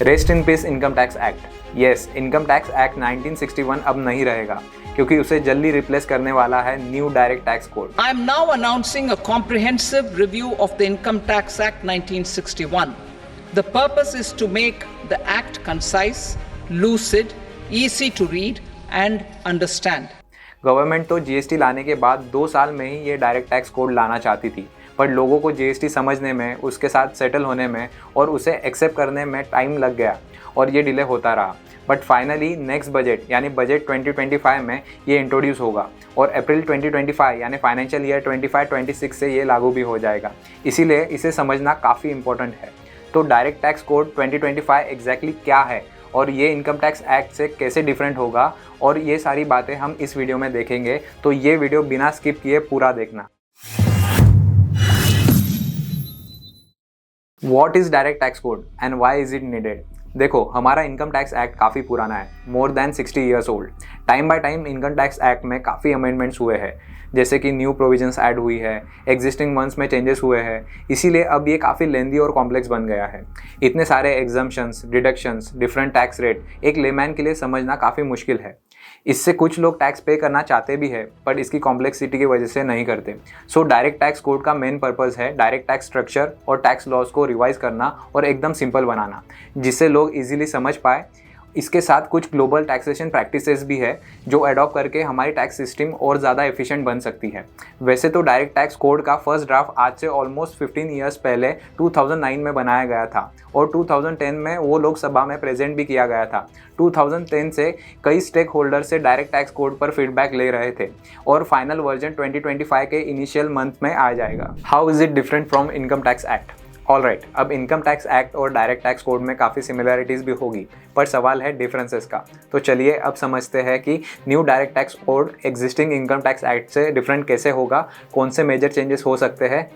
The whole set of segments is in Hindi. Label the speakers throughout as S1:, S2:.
S1: Rest in peace income tax act. Yes, income tax act 1961 अब नहीं रहेगा क्योंकि उसे जल्दी रिप्लेस करने वाला है new direct tax code.
S2: I am now announcing a comprehensive review of the Income Tax Act 1961. The purpose is to make the act concise, lucid, easy to read and understand.
S1: Government तो जीएसटी लाने के बाद 2 साल में ही ये डायरेक्ट टैक्स कोड लाना चाहती थी, पर लोगों को जीएसटी समझने में, उसके साथ सेटल होने में और उसे एक्सेप्ट करने में टाइम लग गया और ये डिले होता रहा। बट फाइनली नेक्स्ट बजट यानी बजट 2025 में ये इंट्रोड्यूस होगा और अप्रैल 2025 यानी फाइनेंशियल ईयर 25-26 से ये लागू भी हो जाएगा। इसीलिए इसे समझना काफ़ी इंपॉर्टेंट है। तो डायरेक्ट टैक्स कोड 2025 एग्जैक्टली क्या है और ये इनकम टैक्स एक्ट से कैसे डिफरेंट होगा, और ये सारी बातें हम इस वीडियो में देखेंगे। तो ये वीडियो बिना स्किप किए पूरा देखना। What is direct tax code and why is it needed? देखो, हमारा इनकम टैक्स एक्ट काफ़ी पुराना है, more than 60 years old. Time by time income tax act में काफ़ी अमेंडमेंट्स हुए हैं, जैसे कि न्यू प्रोविजंस ऐड हुई है, एग्जिस्टिंग वंस में चेंजेस हुए हैं। इसीलिए अब ये काफ़ी लेंदी और कॉम्प्लेक्स बन गया है। इतने सारे exemptions, deductions, different tax rate एक लेमैन के लिए समझना काफ़ी मुश्किल है। इससे कुछ लोग टैक्स पे करना चाहते भी है, पर इसकी कॉम्प्लेक्सिटी की वजह से नहीं करते। सो डायरेक्ट टैक्स कोड का मेन पर्पस है डायरेक्ट टैक्स स्ट्रक्चर और टैक्स लॉज को रिवाइज करना और एकदम सिंपल बनाना, जिससे लोग इजीली समझ पाए। इसके साथ कुछ ग्लोबल टैक्सेशन प्रैक्टिसेस भी है जो अडॉप्ट करके हमारी टैक्स सिस्टम और ज़्यादा एफिशिएंट बन सकती है। वैसे तो डायरेक्ट टैक्स कोड का फर्स्ट ड्राफ्ट आज से ऑलमोस्ट 15 ईयर्स पहले 2009 में बनाया गया था और 2010 में वो लोकसभा में प्रेजेंट भी किया गया था। 2010 से कई स्टेक होल्डर से डायरेक्ट टैक्स कोड पर फीडबैक ले रहे थे और फाइनल वर्जन 2025 के इनिशियल मंथ में आ जाएगा। How is it different from income tax act? Alright, अब इनकम टैक्स एक्ट और डायरेक्ट टैक्स कोड में काफ़ी सिमिलरिटीज़ भी होगी, पर सवाल है डिफरेंसेस का। तो चलिए अब समझते हैं कि new direct tax code existing income tax act से डिफरेंट कैसे होगा, कौन से मेजर चेंजेस हो सकते हैं।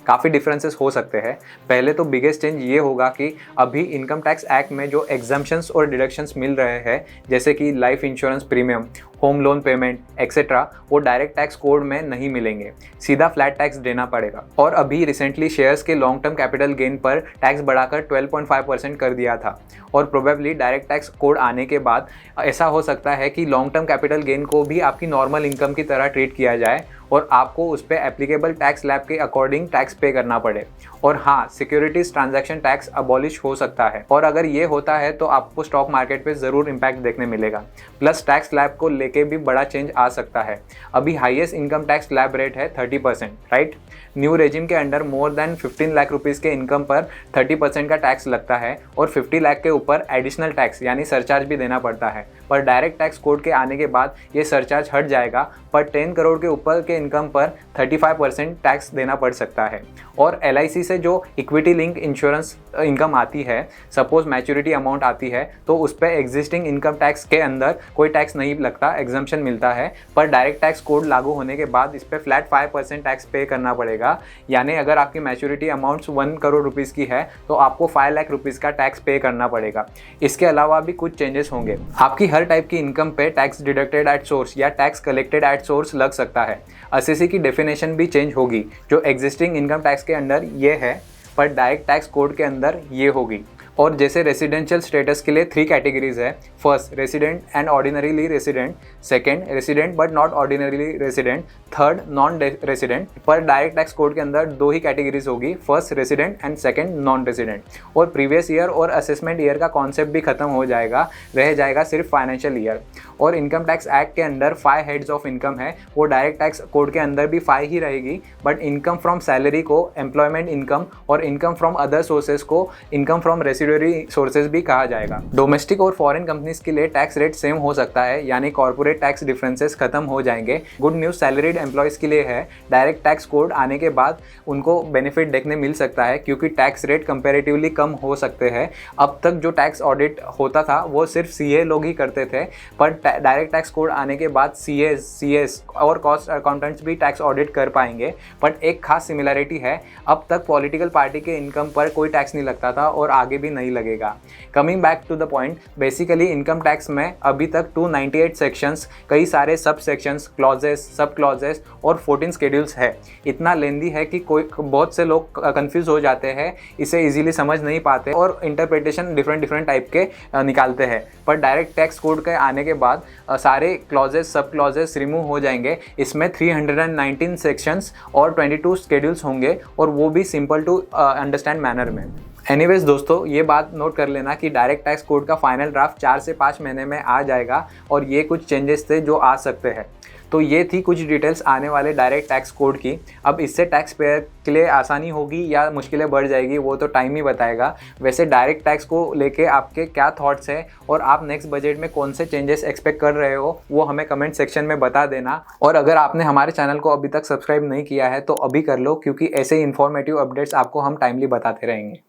S1: काफ़ी डिफरेंसेस हो सकते हैं। पहले तो बिगेस्ट चेंज ये होगा कि अभी इनकम टैक्स एक्ट में जो एग्जम्पशंस और डिडक्शंस मिल रहे हैं, जैसे कि life insurance premium, home loan payment etcetera, वो डायरेक्ट टैक्स कोड में नहीं मिलेंगे, सीधा फ्लैट टैक्स देना पड़ेगा। और अभी रिसेंटली शेयर्स के लॉन्ग टर्म कैपिटल गेन पर टैक्स बढ़ाकर 12.5% कर दिया था और प्रोबेबली डायरेक्ट टैक्स कोड आने के बाद ऐसा हो सकता है कि लॉन्ग टर्म कैपिटल गेन को भी आपकी नॉर्मल इनकम की तरह ट्रीट किया जाए और आपको उस पर एप्लीकेबल टैक्स स्लैब के अकॉर्डिंग टैक्स पे करना पड़े। और हाँ, सिक्योरिटीज ट्रांजैक्शन टैक्स अबॉलिश हो सकता है और अगर ये होता है तो आपको स्टॉक मार्केट पे ज़रूर इम्पैक्ट देखने मिलेगा। प्लस टैक्स स्लैब को लेके भी बड़ा चेंज आ सकता है। अभी highest income tax slab rate है 30%, राइट? न्यू रेजिम के under more than 15 lakh rupees के इनकम पर 30% का टैक्स लगता है और 50 लाख के ऊपर एडिशनल टैक्स यानी सरचार्ज भी देना पड़ता है। पर डायरेक्ट टैक्स कोड के आने के बाद ये सरचार्ज हट जाएगा, पर 10 करोड़ के ऊपर के इनकम पर 35% टैक्स देना पड़ सकता है। और LIC से जो इक्विटी लिंक इंश्योरेंस इनकम आती है, सपोज मैच्योरिटी अमाउंट आती है, तो उस पर एग्जिस्टिंग इनकम टैक्स के अंदर कोई टैक्स नहीं लगता, एग्जम्पशन मिलता है। पर डायरेक्ट टैक्स कोड लागू होने के बाद इस पर फ्लैट 5% टैक्स पे करना पड़ेगा। यानी अगर आपकी मैच्योरिटी अमाउंट 1 करोड़ रुपीज़ की है तो आपको 5 लाख रुपीज़ का टैक्स पे करना पड़ेगा। इसके अलावा भी कुछ चेंजेस होंगे। आपकी हर टाइप की इनकम पे टैक्स डिडक्टेड एट सोर्स या टैक्स कलेक्टेड एट सोर्स लग सकता है। असेसी की डेफिनेशन भी चेंज होगी, जो एग्जिस्टिंग इनकम टैक्स के अंदर ये है, पर डायरेक्ट टैक्स कोड के अंदर ये होगी। और जैसे रेसिडेंशियल स्टेटस के लिए 3 कैटेगरीज है। First, resident and ordinarily resident. Second, resident but not ordinarily resident. Third, non resident. पर डायरेक्ट टैक्स कोड के अंदर 2 ही कैटेगरीज होगी, first resident and second non resident. और प्रीवियस ईयर और असेसमेंट ईयर का कॉन्सेप्ट भी खत्म हो जाएगा, रह जाएगा सिर्फ फाइनेंशियल ईयर। और इनकम टैक्स एक्ट के अंदर 5 हेड्स ऑफ इनकम है, वो डायरेक्ट टैक्स कोड के अंदर भी 5 ही रहेगी, बट इनकम फ्रॉम सैलरी को एम्प्लॉयमेंट इनकम और इनकम फ्रॉम अदर सोर्सेज को इनकम फ्रॉम रेसिडुअरी सोर्सेज भी कहा जाएगा। डोमेस्टिक और फॉरेन कंपनीज के लिए टैक्स रेट सेम हो सकता है, यानी कॉर्पोरेट टैक्स डिफरेंसेस खत्म हो जाएंगे। गुड न्यूज़ सैलरीड एम्प्लॉयज़ के लिए है, डायरेक्ट टैक्स कोड आने के बाद उनको बेनिफिट देखने मिल सकता है क्योंकि टैक्स रेट कंपैरेटिवली कम हो सकते हैं। अब तक जो टैक्स ऑडिट होता था वो सिर्फ CA लोग ही करते थे, पर डायरेक्ट टैक्स कोड आने के बाद CS और कॉस्ट अकाउंटेंट्स भी टैक्स ऑडिट कर पाएंगे। बट एक खास सिमिलरिटी है, अब तक पॉलिटिकल पार्टी के इनकम पर कोई टैक्स नहीं लगता था और आगे भी नहीं लगेगा। Coming back to the point, basically income tax में अभी तक 298 सेक्शंस, कई सारे सब सेक्शंस, क्लॉजेस, सब क्लॉजेस और 14 शेड्यूल्स है। इतना लेंदी है कि बहुत से लोग कंफ्यूज हो जाते हैं, इसे इजीली समझ नहीं पाते और इंटरप्रिटेशन डिफरेंट टाइप के निकालते हैं। पर डायरेक्ट टैक्स कोड के आने के बाद सारे क्लॉजेस, सब क्लॉजेस रिमूव हो जाएंगे। इसमें 319 सेक्शंस और 22 शेड्यूल्स होंगे और वो भी सिंपल टू अंडरस्टैंड मैनर में। एनीवेज दोस्तों, ये बात नोट कर लेना कि डायरेक्ट टैक्स कोड का फाइनल ड्राफ्ट 4 से 5 महीने में आ जाएगा और ये कुछ चेंजेस थे जो आ सकते हैं। तो ये थी कुछ डिटेल्स आने वाले डायरेक्ट टैक्स कोड की। अब इससे टैक्स पेयर के लिए आसानी होगी या मुश्किलें बढ़ जाएगी वो तो टाइम ही बताएगा। वैसे डायरेक्ट टैक्स को लेके आपके क्या थॉट्स हैं और आप नेक्स्ट बजट में कौन से चेंजेस एक्सपेक्ट कर रहे हो वो हमें कमेंट सेक्शन में बता देना। और अगर आपने हमारे चैनल को अभी तक सब्सक्राइब नहीं किया है तो अभी कर लो, क्योंकि ऐसे ही इन्फॉर्मेटिव अपडेट्स आपको हम टाइमली बताते रहेंगे।